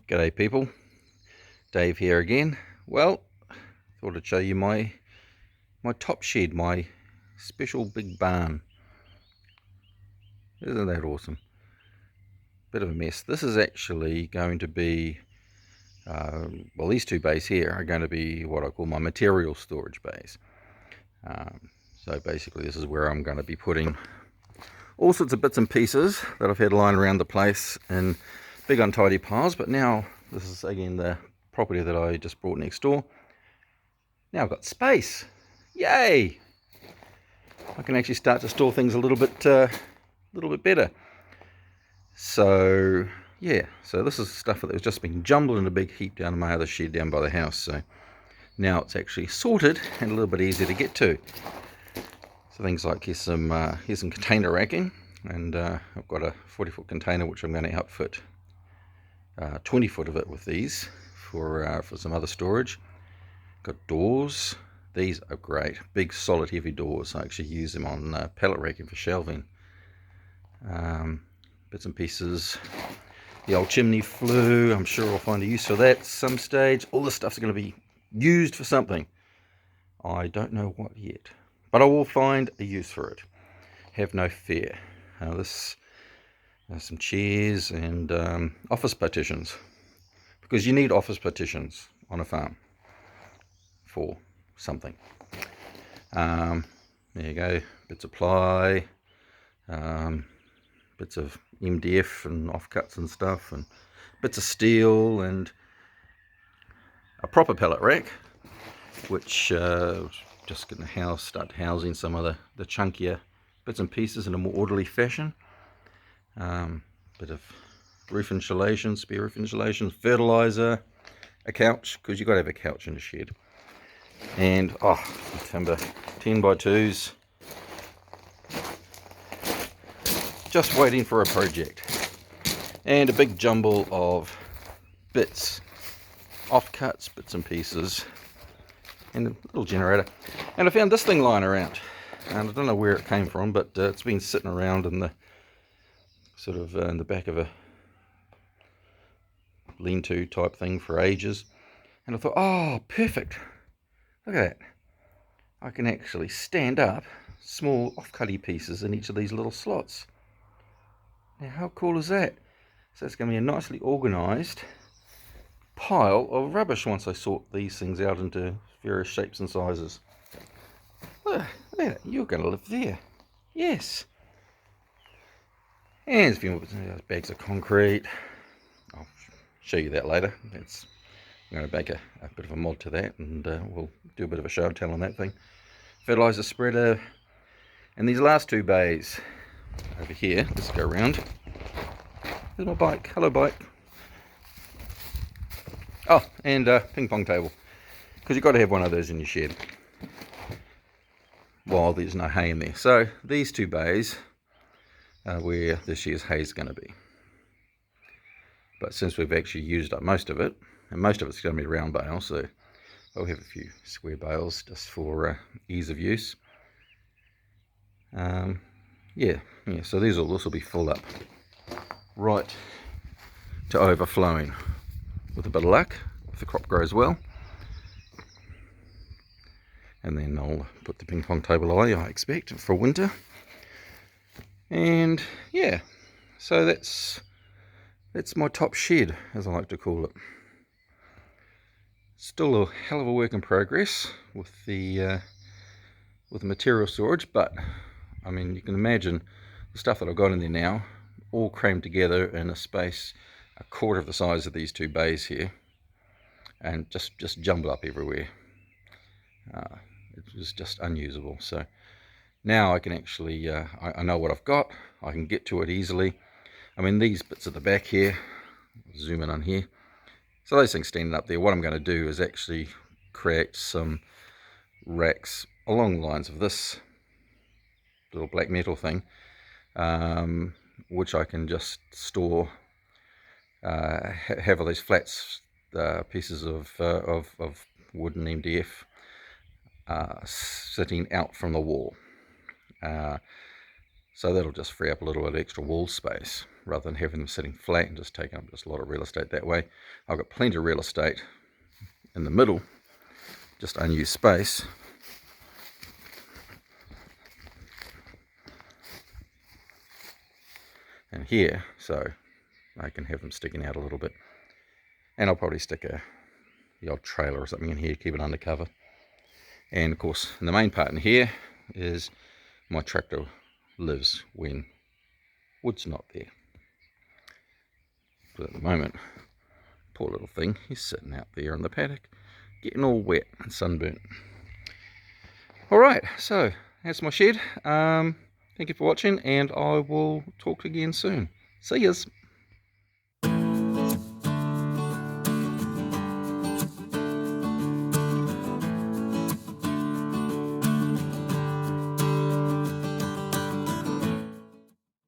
G'day people, Dave here again. Well, thought I'd show you my top shed, my special big barn. Isn't that awesome? Bit of a mess. This is actually going to be, well, these two bays here are going to be what I call my material storage bays. So basically this is where I'm going to be putting all sorts of bits and pieces that I've had lying around the place in big untidy piles, but now this is again the property that I just brought next door. Now I've got space. Yay! I can actually start to store things a little bit better. So yeah, so this is stuff that was just been jumbled in a big heap down in my other shed down by the house. So now it's actually sorted and a little bit easier to get to. So things like here's some container racking, and I've got a 40-foot container which I'm going to outfit 20 foot of it with these for some other storage. Got doors. These are great, big solid heavy doors. I actually use them on pallet racking for shelving. Bits and pieces. The old chimney flue, I'm sure I'll find a use for that at some stage. All this stuff's going to be used for something. I don't know what yet, but I will find a use for it. Have no fear. Some chairs and office partitions, because you need office partitions on a farm for something. There you go, bits of ply, bits of MDF and offcuts and stuff, and bits of steel, and a proper pallet rack, which just going to start housing some of the chunkier bits and pieces in a more orderly fashion. Bit of roof insulation, spare roof insulation, fertilizer, a couch, because you've got to have a couch in the shed, and timber 10 by 2s, just waiting for a project, and a big jumble of bits, offcuts, bits and pieces, and a little generator. And I found this thing lying around, and I don't know where it came from, but it's been sitting around in the sort of in the back of a lean-to type thing for ages, and I thought, oh, perfect, look at that, I can actually stand up small off-cutty pieces in each of these little slots. Now how cool is that? So it's going to be a nicely organized pile of rubbish once I sort these things out into various shapes and sizes. Look at that, you're going to live there. Yes. And there's a few more bags of concrete. I'll show you that later. I'm going to make a bit of a mod to that, and we'll do a bit of a show and tell on that thing. Fertilizer spreader. And these last two bays over here, let's go around. There's my bike. Hello, bike. Oh, and ping pong table, because you've got to have one of those in your shed while there's no hay in there. So these two bays are where this year's hay is going to be. But since we've actually used up most of it, and most of it's going to be round bales, so I'll have a few square bales just for ease of use. Yeah, so this will be full up right to overflowing, with a bit of luck, if the crop grows well. And then I'll put the ping pong table away, I expect, for winter. And yeah, so that's my top shed, as I like to call it. Still a hell of a work in progress with the material storage, but I mean, you can imagine the stuff that I've got in there now, all crammed together in a space a quarter of the size of these two bays here, and just jumbled up everywhere. It was just unusable. So now I can actually, I know what I've got, I can get to it easily. I mean, these bits at the back here, zoom in on here, so those things standing up there, what I'm going to do is actually create some racks along the lines of this little black metal thing, which I can just store, have all these flats, pieces of wood and MDF sitting out from the wall. So that'll just free up a little bit of extra wall space rather than having them sitting flat and just taking up just a lot of real estate that way. I've got plenty of real estate in the middle, just unused space. And here, so I can have them sticking out a little bit. And I'll probably stick the old trailer or something in here, keep it undercover. And of course, the main part in here is my tractor lives when wood's not there. But at the moment, poor little thing, he's sitting out there in the paddock, getting all wet and sunburnt. Alright, so that's my shed. Thank you for watching, and I will talk again soon. See yous.